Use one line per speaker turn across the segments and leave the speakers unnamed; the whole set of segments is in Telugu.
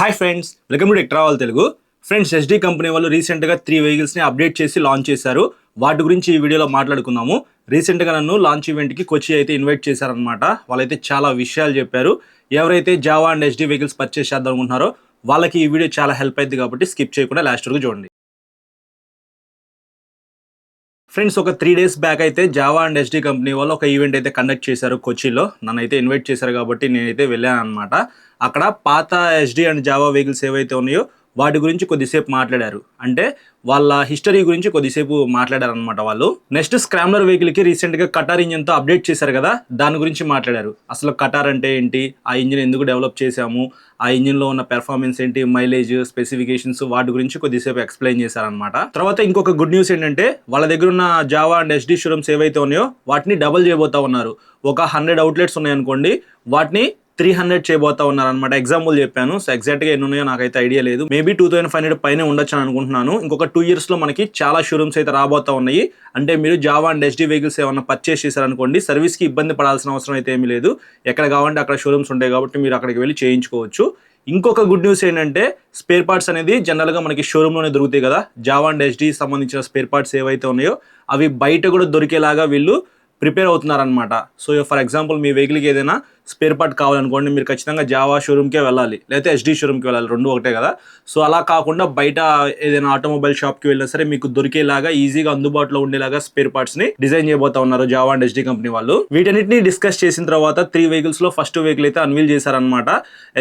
Hi friends, welcome to tech travel Telugu. Friends, SD company వాళ్ళు రీసెంట్గా 3 వెహికల్స్ని అప్డేట్ చేసి లాంచ్ చేశారు. వాటి గురించి ఈ వీడియోలో మాట్లాడుకుందాము. రీసెంట్గా నన్ను లాంచ్ ఈవెంట్కి కొచ్చి అయితే ఇన్వైట్ చేశారనమాట. వాళ్ళైతే చాలా విషయాలు చెప్పారు. ఎవరైతే Java and SD vehicles purchase చేద్దాం అనుకుంటున్నారో వాళ్ళకి ఈ వీడియో చాలా హెల్ప్ అయింది కాబట్టి స్కిప్ చేయకుండా లాస్ట్ వరకు చూడండి. ఫ్రెండ్స్, ఒక 3 డేస్ బ్యాక్ అయితే జావా అండ్ ఎస్డి కంపెనీ వాళ్ళు ఒక ఈవెంట్ అయితే కండక్ట్ చేశారు కొచ్చిలో. నన్ను అయితే ఇన్వైట్ చేశారు కాబట్టి నేనైతే వెళ్ళాను అనమాట. అక్కడ పాత ఎస్డి అండ్ జావా వెహికల్స్ ఏవైతే ఉన్నాయో వాటి గురించి కొద్దిసేపు మాట్లాడారు. అంటే వాళ్ళ హిస్టరీ గురించి కొద్దిసేపు మాట్లాడారు అనమాట వాళ్ళు. నెక్స్ట్ స్క్రామ్లర్ వెహికల్కి రీసెంట్గా కటార్ ఇంజిన్తో అప్డేట్ చేశారు కదా, దాని గురించి మాట్లాడారు. అసలు కటార్ అంటే ఏంటి, ఆ ఇంజిన్ ఎందుకు డెవలప్ చేశాము, ఆ ఇంజిన్లో ఉన్న పెర్ఫార్మెన్స్ ఏంటి, మైలేజ్, స్పెసిఫికేషన్స్, వాటి గురించి కొద్దిసేపు ఎక్స్ప్లెయిన్ చేశారనమాట. తర్వాత ఇంకొక గుడ్ న్యూస్ ఏంటంటే వాళ్ళ దగ్గర ఉన్న జావా అండ్ ఎస్డి షోరూమ్స్ ఏవైతే ఉన్నాయో వాటిని డబుల్ చేయబోతా ఉన్నారు. ఒక 100 అవుట్లెట్స్ ఉన్నాయనుకోండి, వాటిని 300 చేయబోతా ఉన్నారనమాట. ఎగ్జాంపుల్ చెప్పాను. సో ఎగ్జాక్ట్గా ఎన్ని ఉన్నాయో నాకైతే ఐడియా లేదు. మేబీ 2500 పైన ఉండొచ్చు అని అనుకుంటున్నాను. ఇంకొక 2 yearsలో మనకి చాలా షోరూమ్స్ అయితే రాబోతా ఉన్నాయి. అంటే మీరు జావా అండ్ ఎస్డి వెహికల్స్ ఏమన్నా పర్చేస్ చేశారనుకోండి, సర్వీస్కి ఇబ్బంది పడాల్సిన అవసరం అయితే ఏమీ లేదు. ఎక్కడ కావాలంటే అక్కడ షోరూమ్స్ ఉంటాయి కాబట్టి మీరు అక్కడికి వెళ్ళి చేయించుకోవచ్చు. ఇంకొక గుడ్ న్యూస్ ఏంటంటే స్పేర్ పార్ట్స్ అనేది జనరల్గా మనకి షోరూంలోనే దొరుకుతాయి కదా. జావా అండ్ ఎస్డి సంబంధించిన స్పేర్ పార్ట్స్ ఏవైతే ఉన్నాయో అవి బయట కూడా దొరికేలాగా వీళ్ళు ప్రిపేర్ అవుతున్నారనమాట. సో ఫర్ ఎగ్జాంపుల్ మీ వెహికల్కి ఏదైనా స్పేర్ పార్ట్ కావాలనుకోండి, మీరు ఖచ్చితంగా జావా షోరూమ్కే వెళ్ళాలి, లేకపోతే ఎస్డి షోరూమ్కి వెళ్ళాలి, రెండు ఒకటే కదా. సో అలా కాకుండా బయట ఏదైనా ఆటోమొబైల్ షాప్కి వెళ్ళినా సరే మీకు దొరికేలాగా ఈజీగా అందుబాటులో ఉండేలాగా స్పేర్ పార్ట్స్ని డిజైన్ చేయబోతా ఉన్నారు జావా అండ్ ఎస్డి కంపెనీ వాళ్ళు. వీటన్నిటిని డిస్కస్ చేసిన తర్వాత 3 వెహికల్స్లో ఫస్ట్ వెహికల్ అయితే అన్వీల్ చేశారనమాట.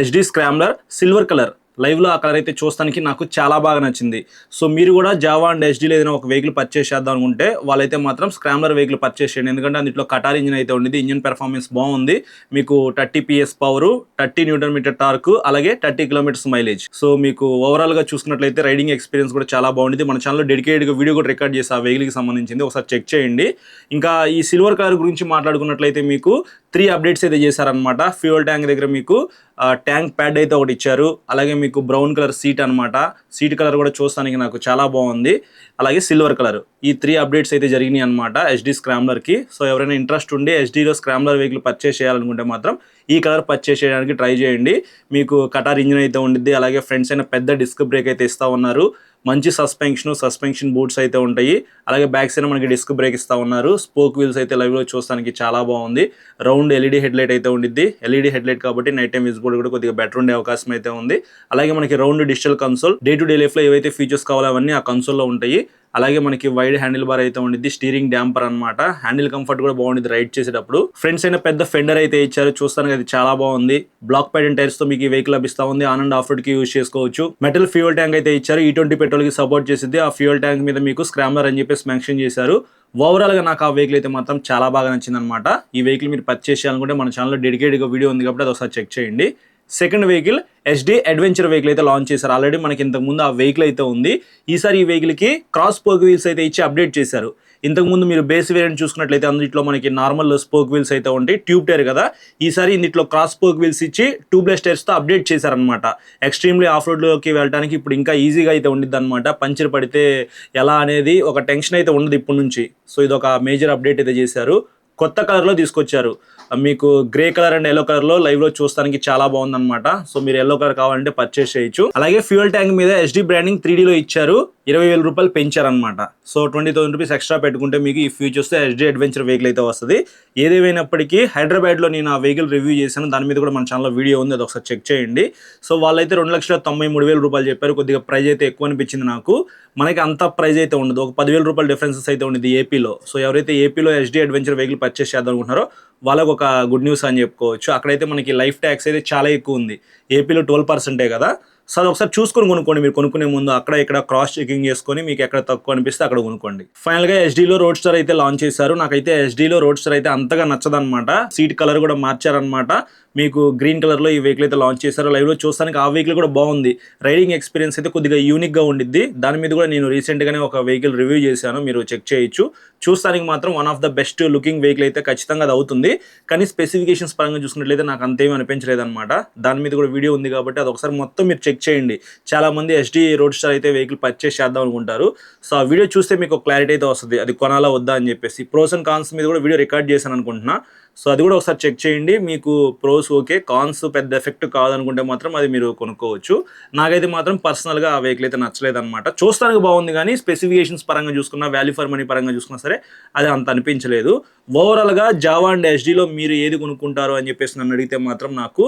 SD scrambler silver colour. లైవ్లో ఆ కలర్ అయితే చూస్తానికి నాకు చాలా బాగా నచ్చింది. సో మీరు కూడా జావా అండ్ ఎస్డీలో ఏదైనా ఒక వెహికల్ పర్చేస్ చేద్దాం అనుకుంటే వాళ్ళైతే మాత్రం స్క్రామ్లర్ వెహికల్ పర్చేస్ చేయండి. ఎందుకంటే అందులో కటార్ ఇంజిన్ అయితే ఉండేది. ఇంజిన్ పెర్ఫార్మెన్స్ బాగుంది. మీకు 30 PS పవర్, 30 Nm టార్క్, అలాగే 30 km మైలేజ్. సో మీకు ఓవరాల్గా చూసుకున్నట్లయితే రైడింగ్ ఎక్స్పీరియన్స్ కూడా చాలా బాగుంది. మన ఛానల్లో డెడికేటెడ్గా వీడియో కూడా రికార్డ్ చేసి ఆ వెహికల్కి సంబంధించింది, ఒకసారి చెక్ చేయండి. ఇంకా ఈ సిల్వర్ కలర్ గురించి మాట్లాడుకున్నట్లయితే మీకు 3 అప్డేట్స్ అయితే చేశారనమాట. ఫ్యూయల్ ట్యాంక్ దగ్గర మీకు ట్యాంక్ ప్యాడ్ అయితే ఒకటి ఇచ్చారు. అలాగే మీకు బ్రౌన్ కలర్ సీట్ అనమాట. సీట్ కలర్ కూడా చూస్తానికి నాకు చాలా బాగుంది. అలాగే సిల్వర్ కలర్. ఈ 3 అప్డేట్స్ అయితే జరిగినాయి అనమాట ఎస్డి స్క్రామ్లర్కి. సో ఎవరైనా ఇంట్రెస్ట్ ఉండి ఎస్డీలో స్క్రామ్లర్ వెహికల్ పర్చేస్ చేయాలనుకుంటే మాత్రం ఈ కలర్ పర్చేస్ చేయడానికి ట్రై చేయండి. మీకు కటార్ ఇంజిన్ అయితే ఉండిద్ది. అలాగే ఫ్రంట్స్ అయినా పెద్ద డిస్క్ బ్రేక్ అయితే ఇస్తూ ఉన్నారు. మంచి సస్పెన్షన్ బూట్స్ అయితే ఉంటాయి. అలాగే బ్యాక్ సైడ్ మనకి డిస్క్ బ్రేక్ ఇస్తూ ఉన్నారు. స్పోక్ వీల్స్ అయితే లైవ్లో చూస్తానికి చాలా బాగుంది. రౌండ్ ఎల్ఈడి హెడ్లైట్ అయితే ఉండిద్ది. ఎల్ఈడి హెడ్లైట్ కాబట్టి నైట్ టైం విజిబిలిటీ కూడా కొద్దిగా బెటర్ ఉండే అవకాశం అయితే ఉంది. అలాగే మనకి round digital console, day to day లైఫ్లో ఏవైతే ఫీచర్స్ కావాలో అవన్నీ ఆ కన్సోల్లో ఉంటాయి. అలాగే మనకి వైడ్ హ్యాండిల్ బార్ అయితే ఉండిద్ది. స్టీరింగ్ డ్యాంపర్ అనమాట. హ్యాండిల్ కంఫర్ట్ కూడా బాగుంది రైడ్ చేసేటప్పుడు. ఫ్రంట్స్ అయినా పెద్ద ఫెండర్ అయితే ఇచ్చారు. చూస్తానికి అది చాలా బాగుంది. బ్లాక్ ప్యాడ్ టైర్స్ తో మీకు ఈ వెహికల్ లభిస్తా ఉంది. ఆన్ అండ్ ఆఫ్ రోడ్ కి యూజ్ చేసుకోవచ్చు. మెటల్ ఫ్యూయల్ ట్యాంక్ అయితే ఇచ్చారు. E20 పెట్రోల్ కి సపోర్ట్ చేసింది. ఆ ఫ్యూయల్ ట్యాంక్ మీద మీకు స్క్రామ్లర్ అని చెప్పేసి మెన్షన్ చేశారు. ఓవరాల్ గా నాకు ఆ వెహికల్ అయితే మాత్రం చాలా బాగా నచ్చింది అనమాట. ఈ వెహికల్ మీరు పర్చేస్ చేయాలనుకుంటే మన ఛానల్లో డెడికేటెడ్గా వీడియో ఉంది కాబట్టి అది ఒకసారి చెక్ చేయండి. Second vehicle SD adventure vehicle అయితే లాంచ్ చేశారు. ఆల్రెడీ మనకి ఇంతకుముందు ఆ వెహికల్ అయితే ఉంది. ఈసారి ఈ వెహికల్కి క్రాస్ స్పోక్ వీల్స్ అయితే ఇచ్చి అప్డేట్ చేశారు. ఇంతకుముందు మీరు బేస్ వేరియంట్ చూసుకున్నట్లయితే అందులో మనకి నార్మల్ స్పోక్ వీల్స్ అయితే ఉంటాయి, ట్యూబ్ టైర్ కదా. ఈసారి ఇందులో క్రాస్ స్పోక్ వీల్స్ ఇచ్చి ట్యూబ్లెస్ టైర్స్తో అప్డేట్ చేశారనమాట. ఎక్స్ట్రీమ్లీ ఆఫ్ రోడ్లోకి వెళ్ళడానికి ఇప్పుడు ఇంకా ఈజీగా అయితే ఉండిద్ది అనమాట. పంచర్ పడితే ఎలా అనేది ఒక టెన్షన్ అయితే ఉండదు ఇప్పటి నుంచి. సో ఇది ఒక మేజర్ అప్డేట్ అయితే చేశారు. కొత్త కలర్లో తీసుకొచ్చారు. మీకు గ్రే కలర్ అండ్ ఎల్లో కలర్లో లైవ్లో చూస్తానికి చాలా బాగుందన్నమాట. సో మీరు ఎల్లో కలర్ కావాలంటే పర్చేస్ చేయొచ్చు. అలాగే ఫ్యూయల్ ట్యాంక్ మీద ఎస్డి బ్రాండింగ్ 3Dలో ఇచ్చారు. 20,000 రూపాయలు పెంచారనమాట. సో 20,000 రూపీస్ ఎక్స్ట్రా పెట్టుకుంటే మీకు ఈ ఫ్యూచర్స్తో ఎస్డి అడ్వెంచర్ వెహికల్ అయితే వస్తుంది. ఏదేమైనప్పటికీ హైదరాబాద్లో నేను ఆ వెహికల్ రివ్యూ చేశాను. దాని మీద కూడా మన ఛానల్లో వీడియో ఉంది, అది ఒకసారి చెక్ చేయండి. సో వాళ్ళైతే 2,93,000 రూపాయలు చెప్పారు. కొద్దిగా ప్రైస్ అయితే ఎక్కువ అనిపించింది నాకు. మనకి అంత ప్రైస్ అయితే ఉండదు, ఒక 10,000 రూపాయల డిఫరెన్సెస్ అయితే ఉండేది ఏపీలో. సో ఎవరైతే ఏపీలో ఎస్డి అడ్వెంచర్ వెహికల్ పర్చేస్ చేద్దాం అనుకుంటున్నారో వాళ్ళకు ఒక గుడ్ న్యూస్ అని చెప్పుకోవచ్చు. అక్కడైతే మనకి లైఫ్ ట్యాక్స్ అయితే చాలా ఎక్కువ ఉంది. ఏపీలో 12% కదా. సో అది ఒకసారి చూసుకొని కొనుక్కోండి. మీరు కొనుక్కునే ముందు అక్కడ ఇక్కడ క్రాస్ చెకింగ్ చేసుకొని మీకు ఎక్కడ తక్కువ అనిపిస్తే అక్కడ కొనుక్కోండి. ఫైనల్గా ఎస్డీలో రోడ్ స్టార్ అయితే లాంచ్ చేశారు. నాకైతే ఎస్డీలో రోడ్ స్టార్ అయితే అంతగా నచ్చదనమాట. సీట్ కలర్ కూడా మార్చారనమాట. మీకు గ్రీన్ కలర్లో ఈ వెహికల్ అయితే లాంచ్ చేశారు. లైవ్లో చూస్తానికి ఆ వెహికల్ కూడా బాగుంది. రైడింగ్ ఎక్స్పీరియన్స్ అయితే కొద్దిగా యూనిక్గా ఉండిద్ది. దాని మీద కూడా నేను రీసెంట్గానే ఒక వెహికల్ రివ్యూ చేశాను, మీరు చెక్ చేయొచ్చు. చూస్తానికి మాత్రం one of the best looking vehicle అయితే ఖచ్చితంగా అది అవుతుంది. కానీ స్పెసిఫికేషన్స్ పరంగా చూసుకున్నట్లయితే నాకు అంతేమీ అనిపించలేదు అనమాట. దాని మీద కూడా వీడియో ఉంది కాబట్టి అది ఒకసారి మొత్తం మీరు చెక్ చేయండి. చాలా మంది ఎస్డి రోడ్ స్టార్ అయితే వెహికల్ పర్చేస్ చేద్దాం అనుకుంటారు. సో ఆ వీడియో చూస్తే మీకు క్లారిటీ అయితే వస్తుంది, అది కొనాలా వద్దా అని చెప్పేసి. ప్రోస్ అండ్ కాన్స్ మీద కూడా వీడియో రికార్డ్ చేశాను అనుకుంటున్నా. సో అది కూడా ఒకసారి చెక్ చేయండి. మీకు ప్రోస్ ఓకే, కాన్స్ పెద్ద ఎఫెక్ట్ కాదనుకుంటే మాత్రం అది మీరు కొనుక్కోవచ్చు. నాకైతే మాత్రం పర్సనల్గా ఆ వెహికల్ అయితే నచ్చలేదన్నమాట. చూస్తానికి బాగుంది కానీ స్పెసిఫికేషన్స్ పరంగా చూసుకున్నా, వాల్యూ ఫర్ మనీ పరంగా చూసుకున్నా సరే అది అంత అనిపించలేదు. ఓవరాల్గా జావా అండ్ ఎస్డీలో మీరు ఏది కొనుక్కుంటారు అని చెప్పేసి నన్ను అడిగితే మాత్రం నాకు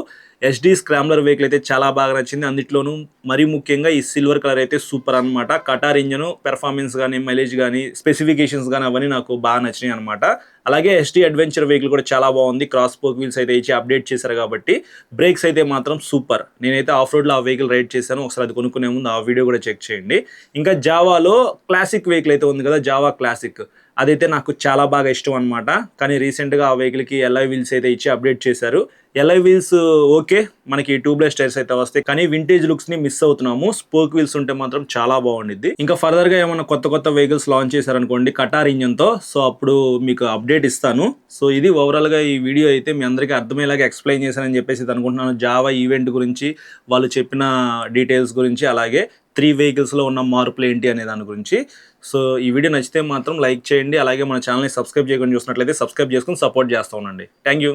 ఎస్డీ స్క్రామ్లర్ వెహికల్ అయితే చాలా బాగా నచ్చింది. అందులోనూ మరీ ముఖ్యంగా ఈ సిల్వర్ కలర్ అయితే సూపర్ అనమాట. కటార్ ఇంజన్ పెర్ఫార్మెన్స్ కానీ, మైలేజ్ కానీ, స్పెసిఫికేషన్స్ కానీ అవన్నీ నాకు బాగా నచ్చినాయి అనమాట. అలాగే ఎస్డీ అడ్వెంచర్ వెహికల్ కూడా చాలా బాగుంది. క్రాస్ స్పోక్ వీల్స్ అయితే ఇచ్చి అప్డేట్ చేశారు కాబట్టి బ్రేక్స్ అయితే మాత్రం సూపర్. నేనైతే ఆఫ్ రోడ్లో ఆ వెహికల్ రైడ్ చేశాను. ఒకసారి అది కొనుక్కునే ముందు ఆ వీడియో కూడా చెక్ చేయండి. ఇంకా జావాలో క్లాసిక్ వెహికల్ అయితే ఉంది కదా, జావా క్లాసిక్, అదైతే నాకు చాలా బాగా ఇష్టం అనమాట. కానీ రీసెంట్గా ఆ వెహికల్కి ఎల్ఐ వీల్స్ అయితే ఇచ్చి అప్డేట్ చేశారు. ఎల్ఐ వీల్స్ ఓకే, మనకి ట్యూబ్లెస్ టైర్స్ అయితే వస్తాయి, కానీ వింటేజ్ లుక్స్ ని మిస్ అవుతున్నాము. స్పోక్ వీల్స్ ఉంటే మాత్రం చాలా బాగుండిద్ది. ఇంకా ఫర్దర్ గా ఏమైనా కొత్త వెహికల్స్ లాంచ్ చేశారనుకోండి కటార్ ఇంజన్ తో, సో అప్పుడు మీకు అప్డేట్ ఇస్తాను. సో ఇది ఓవరాల్ గా ఈ వీడియో అయితే మీ అందరికీ అర్థమయ్యేలాగా ఎక్స్ప్లెయిన్ చేశానని చెప్పేసి అనుకుంటున్నాను. జావా ఈవెంట్ గురించి, వాళ్ళు చెప్పిన డీటెయిల్స్ గురించి, అలాగే 3 వెహికల్స్లో ఉన్న మార్పులు ఏంటి అనే దాని గురించి. సో ఈ వీడియో నచ్చితే మాత్రం లైక్ చేయండి. అలాగే మన ఛానల్ని సబ్స్క్రైబ్ చేయకుండా చూసినట్లయితే సబ్స్క్రైబ్ చేసుకుని సపోర్ట్ చేస్తూ ఉండండి. Thank you.